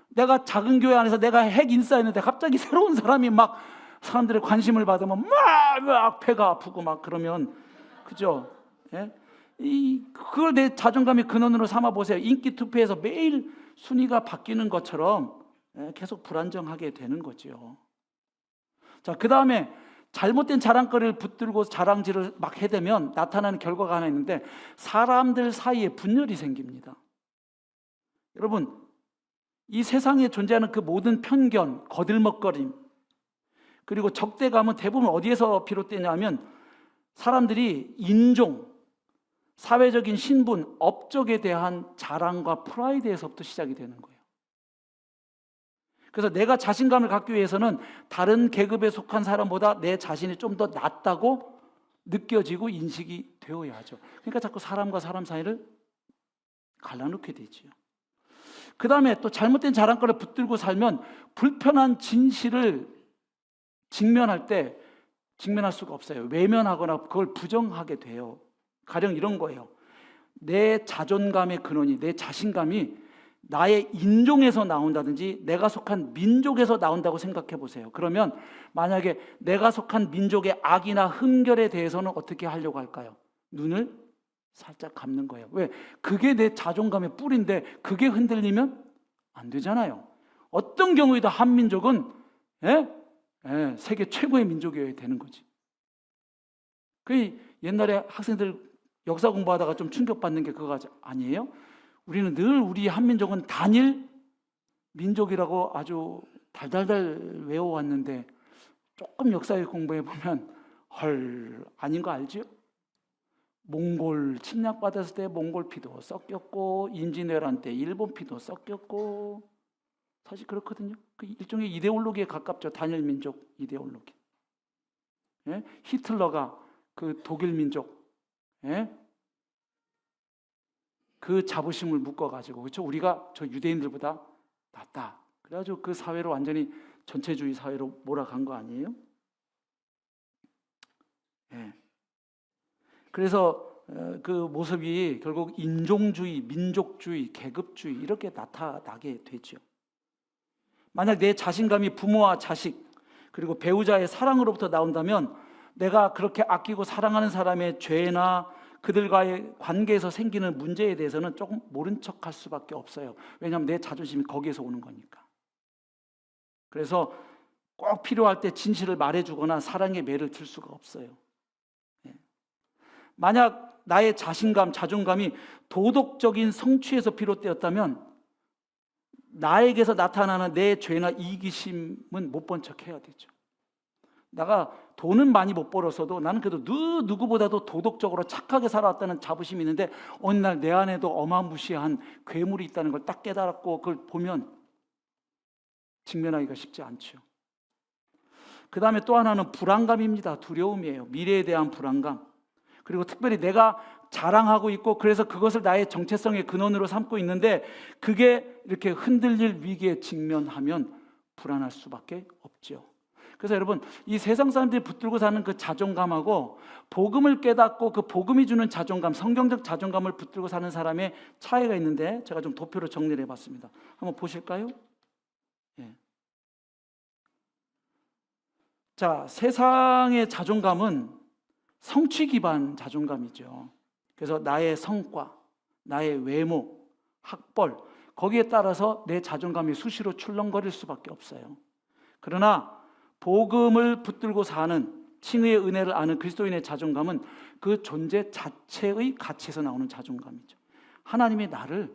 내가 작은 교회 안에서 내가 핵 인싸였는데 갑자기 새로운 사람이 막 사람들의 관심을 받으면 막 배가 아프고 막 그러면 그죠? 그걸 내 자존감의 근원으로 삼아 보세요. 인기 투표에서 매일 순위가 바뀌는 것처럼 계속 불안정하게 되는 거죠. 자, 그 다음에 잘못된 자랑거리를 붙들고 자랑질을 막 해대면 나타나는 결과가 하나 있는데 사람들 사이에 분열이 생깁니다. 여러분, 이 세상에 존재하는 그 모든 편견, 거들먹거림, 그리고 적대감은 대부분 어디에서 비롯되냐면 사람들이 인종, 사회적인 신분, 업적에 대한 자랑과 프라이드에서부터 시작이 되는 거예요. 그래서 내가 자신감을 갖기 위해서는 다른 계급에 속한 사람보다 내 자신이 좀 더 낫다고 느껴지고 인식이 되어야 하죠. 그러니까 자꾸 사람과 사람 사이를 갈라놓게 되지요. 그 다음에 또 잘못된 자랑거리를 붙들고 살면 불편한 진실을 직면할 수가 없어요. 외면하거나 그걸 부정하게 돼요. 가령 이런 거예요. 내 자존감의 근원이, 내 자신감이 나의 인종에서 나온다든지 내가 속한 민족에서 나온다고 생각해 보세요. 그러면 만약에 내가 속한 민족의 악이나 흠결에 대해서는 어떻게 하려고 할까요? 눈을 살짝 감는 거예요. 왜? 그게 내 자존감의 뿌리인데 그게 흔들리면 안 되잖아요. 어떤 경우에도 한민족은 세계 최고의 민족이어야 되는 거지. 그 옛날에 학생들 역사 공부하다가 좀 충격받는 게 그거 아니에요? 우리는 늘 우리 한민족은 단일 민족이라고 아주 달달달 외워왔는데 조금 역사에 공부해 보면 아닌 거 알죠? 몽골 침략받았을 때 몽골 피도 섞였고 임진왜란 때 일본 피도 섞였고 사실 그렇거든요. 그 일종의 이데올로기에 가깝죠. 단일 민족 이데올로기. 히틀러가 그 독일 민족 그 자부심을 묶어가지고 그렇죠. 우리가 저 유대인들보다 낫다. 그래가지고 그 사회로 완전히 전체주의 사회로 몰아간 거 아니에요? 그래서 그 모습이 결국 인종주의, 민족주의, 계급주의 이렇게 나타나게 되죠. 만약 내 자신감이 부모와 자식 그리고 배우자의 사랑으로부터 나온다면 내가 그렇게 아끼고 사랑하는 사람의 죄나 그들과의 관계에서 생기는 문제에 대해서는 조금 모른 척할 수밖에 없어요. 왜냐하면 내 자존심이 거기에서 오는 거니까. 그래서 꼭 필요할 때 진실을 말해주거나 사랑의 매를 들 수가 없어요. 만약 나의 자신감, 자존감이 도덕적인 성취에서 비롯되었다면 나에게서 나타나는 내 죄나 이기심은 못 본 척 해야 되죠. 내가 돈은 많이 못 벌었어도 나는 그래도 누구보다도 도덕적으로 착하게 살아왔다는 자부심이 있는데 어느 날 내 안에도 어마무시한 괴물이 있다는 걸 딱 깨달았고 그걸 보면 직면하기가 쉽지 않죠. 그 다음에 또 하나는 불안감입니다. 두려움이에요. 미래에 대한 불안감. 그리고 특별히 내가 자랑하고 있고 그래서 그것을 나의 정체성의 근원으로 삼고 있는데 그게 이렇게 흔들릴 위기에 직면하면 불안할 수밖에 없죠. 그래서 여러분 이 세상 사람들이 붙들고 사는 그 자존감하고 복음을 깨닫고 그 복음이 주는 자존감, 성경적 자존감을 붙들고 사는 사람의 차이가 있는데 제가 좀 도표로 정리를 해봤습니다. 한번 보실까요? 자, 세상의 자존감은 성취 기반 자존감이죠. 그래서 나의 성과, 나의 외모, 학벌 거기에 따라서 내 자존감이 수시로 출렁거릴 수밖에 없어요. 그러나 복음을 붙들고 사는 칭의의 은혜를 아는 그리스도인의 자존감은 그 존재 자체의 가치에서 나오는 자존감이죠. 하나님이 나를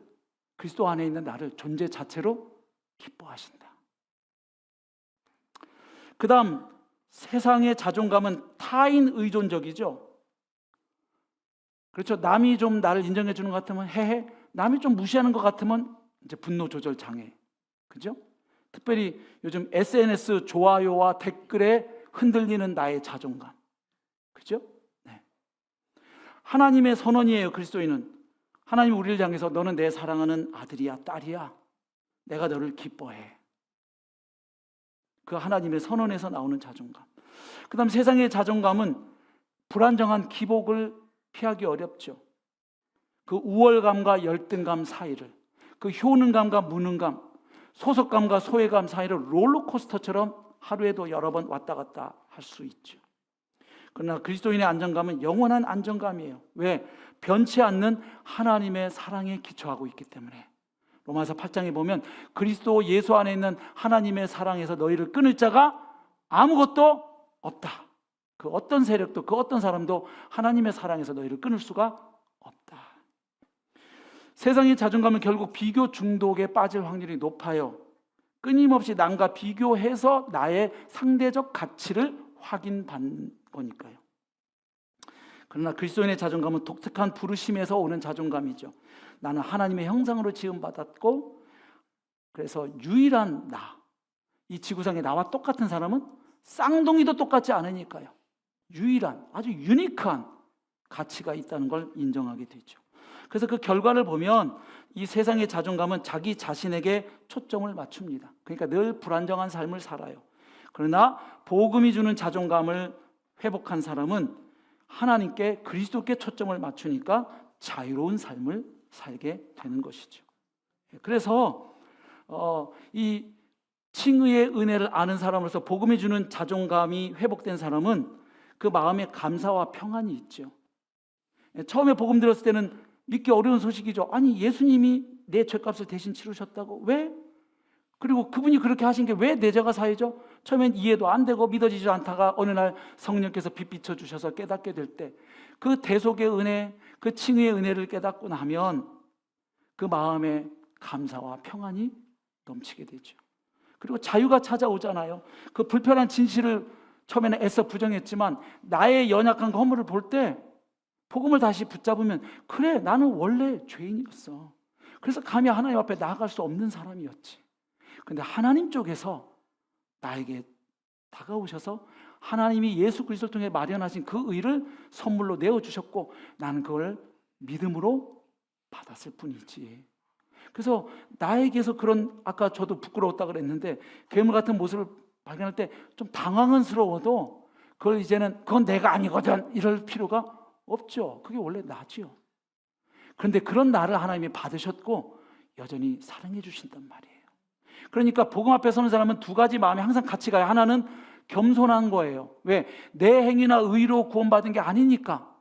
그리스도 안에 있는 나를 존재 자체로 기뻐하신다. 그 다음 세상의 자존감은 타인 의존적이죠. 그렇죠. 남이 좀 나를 인정해 주는 것 같으면 해해. 남이 좀 무시하는 것 같으면 이제 분노 조절 장애. 그죠? 특별히 요즘 SNS 좋아요와 댓글에 흔들리는 나의 자존감. 그죠? 네. 하나님의 선언이에요. 그리스도인은. 하나님 우리를 향해서 너는 내 사랑하는 아들이야, 딸이야. 내가 너를 기뻐해. 그 하나님의 선언에서 나오는 자존감. 그 다음 세상의 자존감은 불안정한 기복을 피하기 어렵죠. 그 우월감과 열등감 사이를, 그 효능감과 무능감, 소속감과 소외감 사이를 롤러코스터처럼 하루에도 여러 번 왔다 갔다 할 수 있죠. 그러나 그리스도인의 안정감은 영원한 안정감이에요. 왜? 변치 않는 하나님의 사랑에 기초하고 있기 때문에. 로마서 8장에 보면 그리스도 예수 안에 있는 하나님의 사랑에서 너희를 끊을 자가 아무것도 없다. 그 어떤 세력도 그 어떤 사람도 하나님의 사랑에서 너희를 끊을 수가 없다. 세상의 자존감은 결국 비교 중독에 빠질 확률이 높아요. 끊임없이 남과 비교해서 나의 상대적 가치를 확인받는 거니까요. 그러나 그리스도인의 자존감은 독특한 부르심에서 오는 자존감이죠. 나는 하나님의 형상으로 지음받았고, 그래서 유일한 나, 이 지구상에 나와 똑같은 사람은 쌍둥이도 똑같지 않으니까요. 유일한, 아주 유니크한 가치가 있다는 걸 인정하게 되죠. 그래서 그 결과를 보면 이 세상의 자존감은 자기 자신에게 초점을 맞춥니다. 그러니까 늘 불안정한 삶을 살아요. 그러나 복음이 주는 자존감을 회복한 사람은 하나님께, 그리스도께 초점을 맞추니까 자유로운 삶을 살게 되는 것이죠. 그래서 이 칭의의 은혜를 아는 사람으로서 복음이 주는 자존감이 회복된 사람은 그 마음에 감사와 평안이 있죠. 처음에 복음 들었을 때는 믿기 어려운 소식이죠. 아니, 예수님이 내 죄값을 대신 치르셨다고? 왜? 그리고 그분이 그렇게 하신 게 왜 내 죄가 사해져? 처음엔 이해도 안 되고 믿어지지 않다가 어느 날 성령께서 빛 비춰주셔서 깨닫게 될 때, 그 대속의 은혜, 그 칭의의 은혜를 깨닫고 나면 그 마음에 감사와 평안이 넘치게 되죠. 그리고 자유가 찾아오잖아요. 그 불편한 진실을 처음에는 애써 부정했지만 나의 연약한 허물을 볼 때 복음을 다시 붙잡으면, 그래, 나는 원래 죄인이었어. 그래서 감히 하나님 앞에 나아갈 수 없는 사람이었지. 그런데 하나님 쪽에서 나에게 다가오셔서 하나님이 예수 그리스도를 통해 마련하신 그 의를 선물로 내어주셨고 나는 그걸 믿음으로 받았을 뿐이지. 그래서 나에게서 그런, 아까 저도 부끄러웠다 그랬는데 괴물 같은 모습을 발견할 때 좀 당황스러워도 그걸 이제는 그건 내가 아니거든 이럴 필요가 없죠. 그게 원래 나죠. 그런데 그런 나를 하나님이 받으셨고 여전히 사랑해 주신단 말이에요. 그러니까 복음 앞에 서는 사람은 두 가지 마음이 항상 같이 가요. 하나는 겸손한 거예요. 왜? 내 행위나 의로 구원받은 게 아니니까.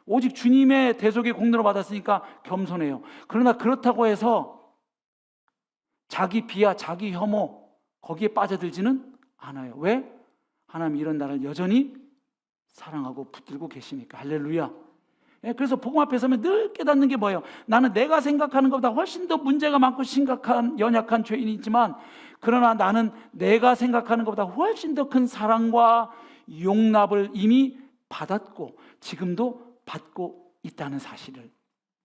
오직 주님의 대속의 공로로 받았으니까 겸손해요. 그러나 그렇다고 해서 자기 비하, 자기 혐오 거기에 빠져들지는 않아요. 왜? 하나님 이런 나를 여전히 사랑하고 붙들고 계시니까. 할렐루야. 그래서 복음 앞에 서면 늘 깨닫는 게 뭐예요? 나는 내가 생각하는 것보다 훨씬 더 문제가 많고 심각한 연약한 죄인이지만, 그러나 나는 내가 생각하는 것보다 훨씬 더 큰 사랑과 용납을 이미 받았고 지금도 받고 있다는 사실을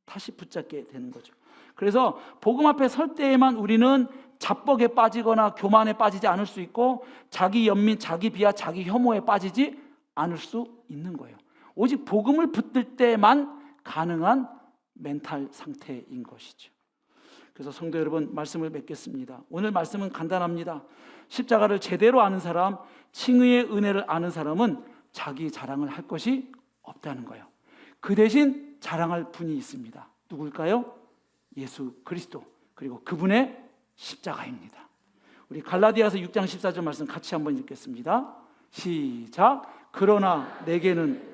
다시 붙잡게 되는 거죠. 그래서 복음 앞에 설 때에만 우리는 자뻑에 빠지거나 교만에 빠지지 않을 수 있고 자기 연민, 자기 비하, 자기 혐오에 빠지지 않을 수 있는 거예요. 오직 복음을 붙들 때만 가능한 멘탈 상태인 것이죠. 그래서 성도 여러분, 말씀을 맺겠습니다. 오늘 말씀은 간단합니다. 십자가를 제대로 아는 사람, 칭의의 은혜를 아는 사람은 자기 자랑을 할 것이 없다는 거예요. 그 대신 자랑할 분이 있습니다. 누굴까요? 예수 그리스도, 그리고 그분의 십자가입니다. 우리 갈라디아서 6장 14절 말씀 같이 한번 읽겠습니다. 시작. 그러나 내게는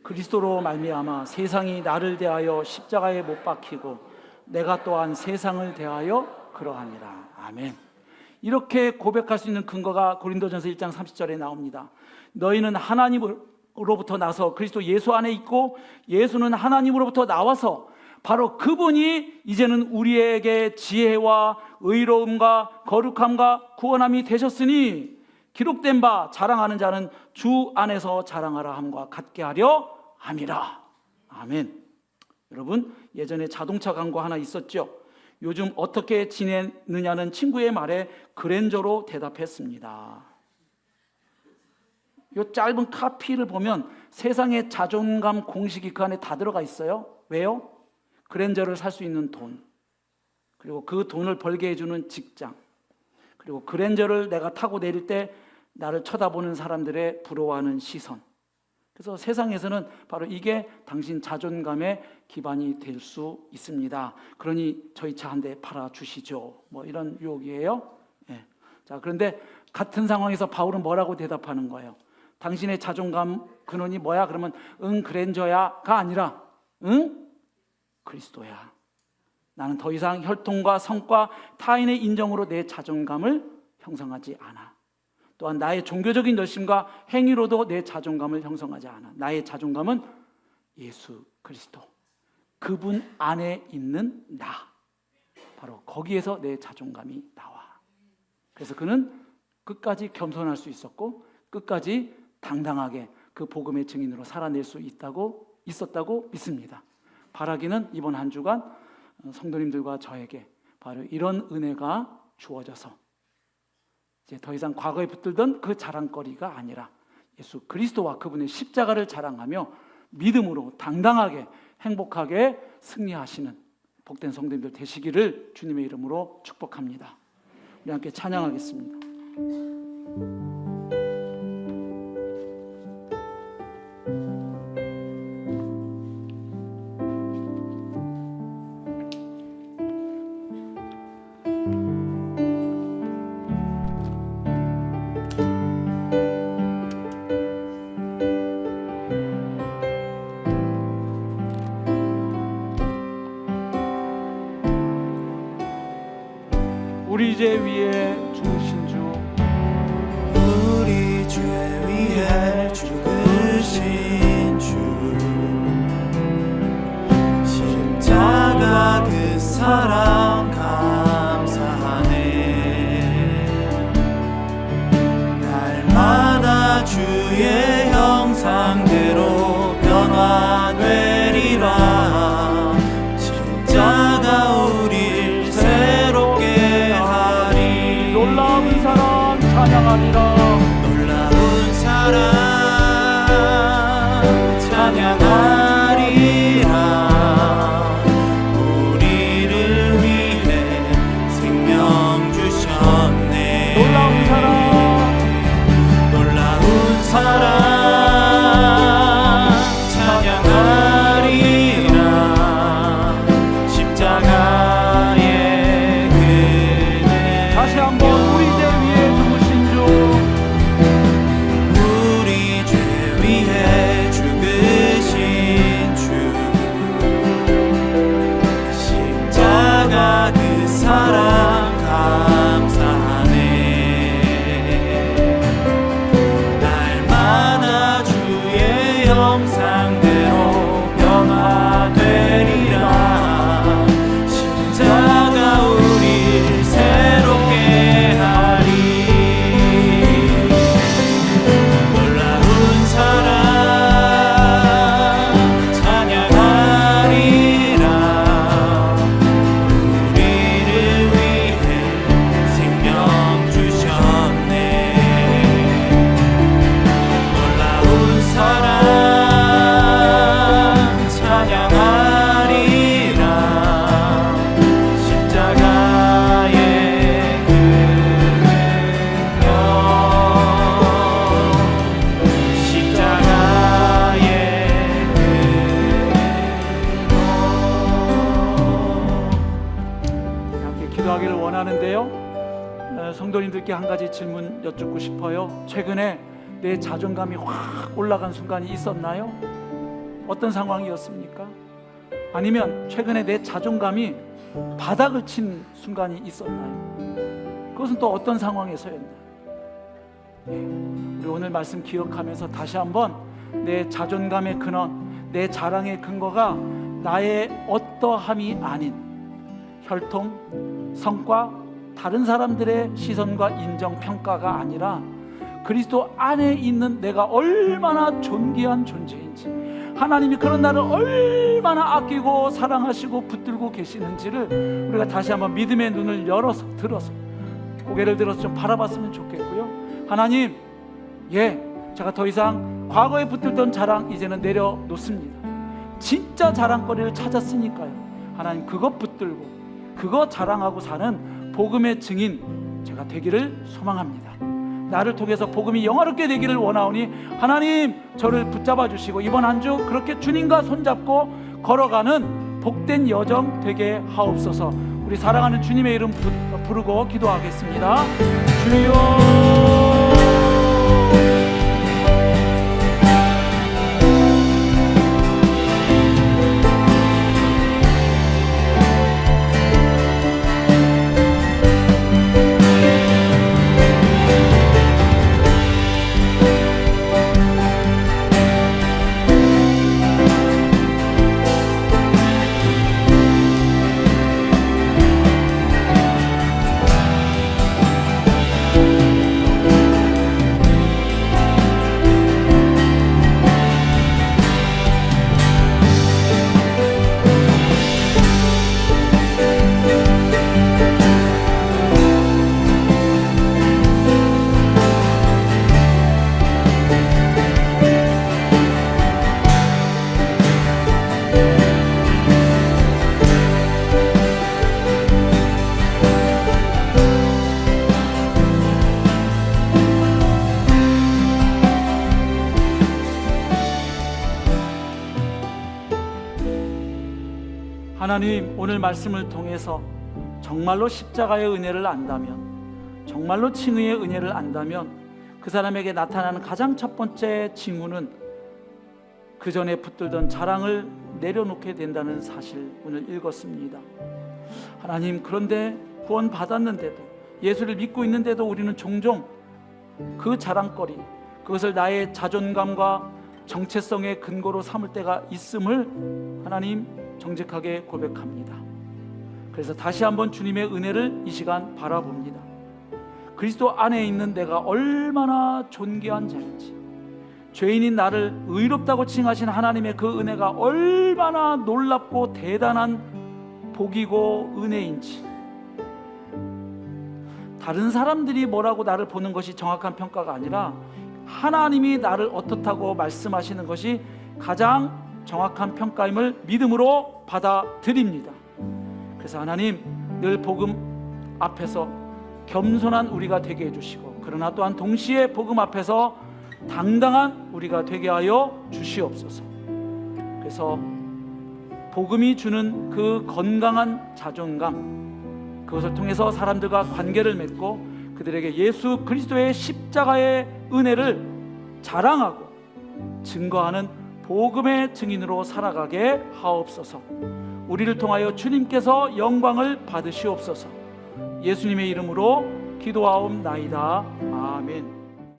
그리스도로 말미암아 세상이 나를 대하여 십자가에 못 박히고 내가 또한 세상을 대하여 그러하니라. 아멘. 이렇게 고백할 수 있는 근거가 고린도전서 1장 30절에 나옵니다. 너희는 하나님으로부터 나서 그리스도 예수 안에 있고 예수는 하나님으로부터 나와서 바로 그분이 이제는 우리에게 지혜와 의로움과 거룩함과 구원함이 되셨으니 기록된 바 자랑하는 자는 주 안에서 자랑하라 함과 같게 하려 함이라. 아멘. 여러분, 예전에 자동차 광고 하나 있었죠. 요즘 어떻게 지내느냐는 친구의 말에 그랜저로 대답했습니다. 이 짧은 카피를 보면 세상의 자존감 공식이 그 안에 다 들어가 있어요. 왜요? 그랜저를 살 수 있는 돈, 그리고 그 돈을 벌게 해주는 직장, 그리고 그랜저를 내가 타고 내릴 때 나를 쳐다보는 사람들의 부러워하는 시선. 그래서 세상에서는 바로 이게 당신 자존감의 기반이 될 수 있습니다. 그러니 저희 차 한 대 팔아주시죠. 뭐 이런 유혹이에요. 예. 자, 그런데 같은 상황에서 바울은 뭐라고 대답하는 거예요? 당신의 자존감 근원이 뭐야? 그러면 그랜저야가 아니라 그리스도야. 나는 더 이상 혈통과 성과 타인의 인정으로 내 자존감을 형성하지 않아. 또한 나의 종교적인 열심과 행위로도 내 자존감을 형성하지 않아. 나의 자존감은 예수 그리스도, 그분 안에 있는 나, 바로 거기에서 내 자존감이 나와. 그래서 그는 끝까지 겸손할 수 있었고 끝까지 당당하게 그 복음의 증인으로 살아낼 수 있었다고 믿습니다. 바라기는 이번 한 주간 성도님들과 저에게 바로 이런 은혜가 주어져서 이제 더 이상 과거에 붙들던 그 자랑거리가 아니라 예수 그리스도와 그분의 십자가를 자랑하며 믿음으로 당당하게 행복하게 승리하시는 복된 성도님들 되시기를 주님의 이름으로 축복합니다. 우리 함께 찬양하겠습니다. 우리 죄 위에 죽으신 주, 우리 죄 위에 죽으신 주, 십자가 그 사랑 감사하네. 날마다 주의 형상대로 변화되리라. 십자가 우릴 새롭게 하리. 놀라운 사랑 찬양하리라. 놀라운 사랑 찬양하리라. 우리를 위해 생명 주셨네. 놀라운 사랑, 놀라운 사랑 찬양하리라. 십자가의 그네. 다시 한번 우리 죄 위에 죽으신 주, 우리 죄 위에 죽으신 주, 십자가 그 사랑 감사하네. 날마다 주의 형상대로 변화되리라. 십자가 우릴 새롭게 하리. 놀라운 사랑 찬양하리라. 우리를 위해 생명 주셨네. 놀라운 사랑 찬양하리라. 십자가의 그 능력, 십자가의 그 함께 기도하기를 원하는데요. 성도님들께 한 가지 질문 여쭙고 싶어요. 최근에 내 자존감이 확 올라간 순간이 있었나요? 어떤 상황이었습니까? 아니면 최근에 내 자존감이 바닥을 친 순간이 있었나요? 그것은 또 어떤 상황에서였나요? 우리 오늘 말씀 기억하면서 다시 한번 내 자존감의 근원, 내 자랑의 근거가 나의 어떠함이 아닌 혈통, 성과, 다른 사람들의 시선과 인정, 평가가 아니라 그리스도 안에 있는 내가 얼마나 존귀한 존재인지, 하나님이 그런 나를 얼마나 아끼고 사랑하시고 붙들고 계시는지를 우리가 다시 한번 믿음의 눈을 열어서 들어서 고개를 들어서 좀 바라봤으면 좋겠고요. 하나님, 제가 더 이상 과거에 붙들던 자랑 이제는 내려놓습니다. 진짜 자랑거리를 찾았으니까요. 하나님, 그것 붙들고 그거 자랑하고 사는 복음의 증인 제가 되기를 소망합니다. 나를 통해서 복음이 영화롭게 되기를 원하오니 하나님, 저를 붙잡아 주시고 이번 한 주 그렇게 주님과 손잡고 걸어가는 복된 여정 되게 하옵소서. 우리 사랑하는 주님의 이름 부르고 기도하겠습니다. 주여, 하나님, 오늘 말씀을 통해서 정말로 십자가의 은혜를 안다면, 정말로 칭의의 은혜를 안다면 그 사람에게 나타나는 가장 첫 번째 징후는 그 전에 붙들던 자랑을 내려놓게 된다는 사실 오늘 읽었습니다. 하나님, 그런데 구원 받았는데도, 예수를 믿고 있는데도 우리는 종종 그 자랑거리, 그것을 나의 자존감과 정체성의 근거로 삼을 때가 있음을 하나님 정직하게 고백합니다. 그래서 다시 한번 주님의 은혜를 이 시간 바라봅니다. 그리스도 안에 있는 내가 얼마나 존귀한 자인지, 죄인인 나를 의롭다고 칭하신 하나님의 그 은혜가 얼마나 놀랍고 대단한 복이고 은혜인지, 다른 사람들이 뭐라고 나를 보는 것이 정확한 평가가 아니라 하나님이 나를 어떻다고 말씀하시는 것이 가장 정확한 평가임을 믿음으로 받아들입니다. 그래서 하나님, 늘 복음 앞에서 겸손한 우리가 되게 해주시고, 그러나 또한 동시에 복음 앞에서 당당한 우리가 되게 하여 주시옵소서. 그래서 복음이 주는 그 건강한 자존감, 그것을 통해서 사람들과 관계를 맺고 그들에게 예수 그리스도의 십자가의 은혜를 자랑하고 증거하는 복음의 증인으로 살아가게 하옵소서. 우리를 통하여 주님께서 영광을 받으시옵소서. 예수님의 이름으로 기도하옵나이다. 아멘.